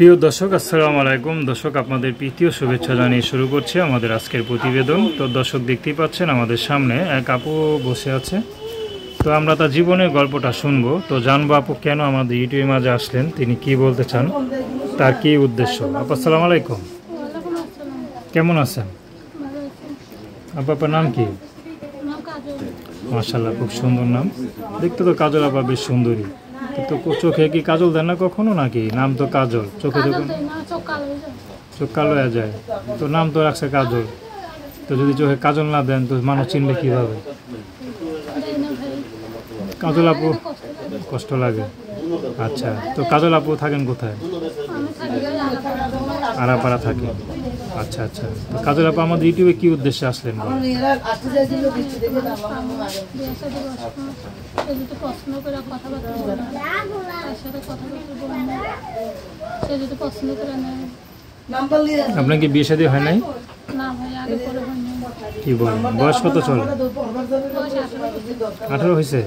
প্রিয় দর্শক আসসালামু আলাইকুম। দর্শক আপনাদের প্রীতি ও শুভেচ্ছা জানিয়ে শুরু করছি আমাদের আজকের প্রতিবেদন। তো দর্শক দেখতেই পাচ্ছেন আমাদের সামনে এক আপু বসে আছে। তো আমরা তার জীবনের গল্পটা শুনবো। তো জানবো আপু কেন আমাদের ইউটিউবের মাঝে আসলেন, তিনি কি বলতে চান, তার কি উদ্দেশ্য। আপু আসসালামু আলাইকুম, কেমন আছেন? আপু আপনার নাম কি? মাশাআল্লাহ, খুব সুন্দর নাম। দেখতে তো কাজল আপা বেশ সুন্দরী। তো চোখে কি কাজল দেন না কখনো নাকি? নাম তো কাজল, চোখে দেখুন চোখ কালো হয়ে যায়। তো নাম তো রাখছে কাজল, তো যদি চোখে কাজল না দেন তো মানুষ চিনবে কিভাবে? কাজল আপু কষ্ট লাগে। আচ্ছা, তো কাজল আপু থাকেন কোথায়? আরাপাড়া থাকে। আচ্ছা আচ্ছা, তো কাজল আপু আমাদের ইউটিউবে কি উদ্দেশ্যে আসলেন? আপনার কি বিয়ে শাদী হয় নাই? কি বলেন, বয়স কত চলে? 18 হয়েছে?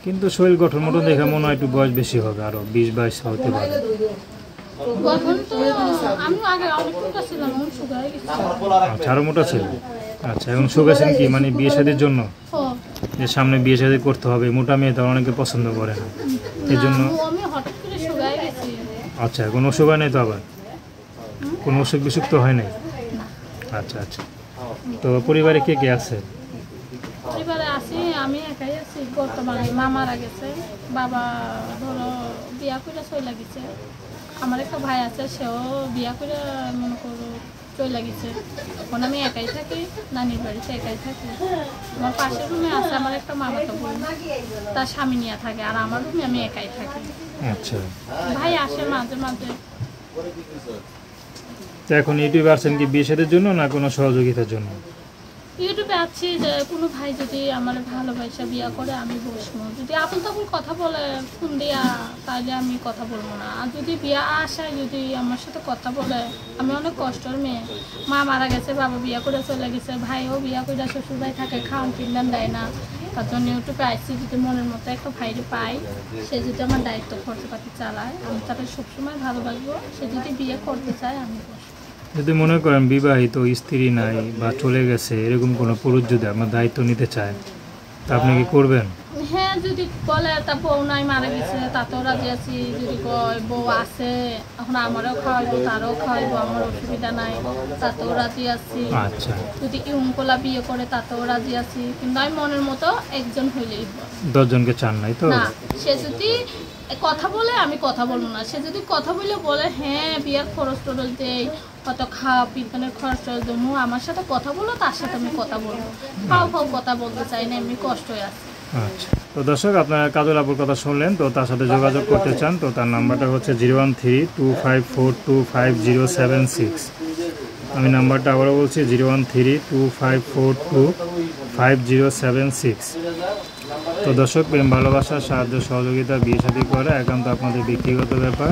কিন্তু শরীর গঠন মতো দেখে মনে হয় একটু বয়স বেশি হবে, আরো 20-22 হতে পারে। আচ্ছা, আরো মোটা ছিল। আচ্ছা, এবং শুকাছেন কি মানে বিয়ে শাদীর জন্য? যে সামনে বিয়ে শাদী করতে হবে, মোটা মেয়ে তো অনেকে পছন্দ করে না, এই জন্য। আচ্ছা, কোনো অসুখ হয় নাই তো? আবার কোনো অসুখ বিসুখ তো হয় নাই? আচ্ছা আচ্ছা, তো পরিবারে কে কে আছে? পরিবারে আছি, আমি একাই আছি বর্তমানে। মা মারা গেছে, বাবা ধরো বিয়া করে চলে গেছে। আমার একটা ভাই আছে, সেও বিয়া করে মনে করো চলে গেছে। এখন আমি একাই থাকি, নানির বাড়িতে একাই থাকি। আমার পাশের রুমে আছে আমার একটা মামাতো বোন, তার স্বামী নিয়ে থাকে, আর আমার রুমে আমি একাই থাকি। আচ্ছা, ভাই আসে মাঝে মাঝে। তো এখন ইউটিউবে আসছেন কি বিয়ে শাদীর জন্য না কোনো সহযোগিতার জন্য? ইউটিউবে আছি যে কোনো ভাই যদি আমার ভালোবাসা বিয়া করে আমি বসবো, যদি আপন তখন কথা বলে ফোন দিয়া তাহলে আমি কথা বলবো না। আর যদি বিয়া আসায় যদি আমার সাথে কথা বলে, আমি অনেক কষ্টের মেয়ে, মা মারা গেছে, বাবা বিয়া করে চলে গেছে, ভাইও বিয়া করে শ্বশুর ভাই থাকে, খাওয়ান পিন্দান দেয় না। তার জন্য ইউটিউবে আসছি, যদি মনের মতো একটা ভাইরে পাই, সে যদি আমার দায়িত্ব খরচপাতি চালায়, আমি তাকে সবসময় ভালোবাসবো। সে যদি বিয়ে করতে চায় আমি বসবো। যদি মনে করেন বিবাহিত স্ত্রী নাই বা চলে গেছে, এরকম কোনো পুরুষ যদি আমার দায়িত্ব নিতে চায়, তা আপনি কি করবেন? হ্যাঁ, যদি বলে তা বউ নাই মারা গেছে তাতেও রাজি আছি। যদি কয় বউ আছে এখন আমারও খাওয়াইবো তারও খাওয়াইবো, আমার অসুবিধা নাই, তাতেও রাজি আছি। আচ্ছা, যদি ইউমকোলা বিয়ে করে তাতেও রাজি আছি, কিন্তু আমি মনের মতো একজন হইলেই হয়। 10 জনকে চান নাই তো? না, সে যদি কথা বলে আমি কথা বলবো না। সে যদি কথা বলে হ্যাঁ বিয়ার খরচ টরচ দেয়, হয়তো খাওয়া পিছনের খরচ টরচ দেবো, আমার সাথে কথা বলো, তার সাথে আমি কথা বলবো। ফাও কথা বলতে চাই না, এমনি কষ্ট হয়ে আছে। আচ্ছা, তো দর্শক আপনারা কাজল আপুর কথা শুনলেন। তো তার সাথে যোগাযোগ করতে চান তো তার নাম্বারটা হচ্ছে 01325425076। আমি নাম্বারটা আবারও বলছি 01325425076। তো দর্শক, প্রেম ভালোবাসা সাহায্য সহযোগিতা বিয়ে শাদী করা একান্ত আপনাদের ব্যক্তিগত ব্যাপার।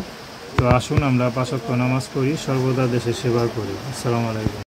তো আসুন আমরা 5 ওয়াক্ত নামাজ পড়ি, সর্বদা দেশের সেবা করি। আসসালামু আলাইকুম।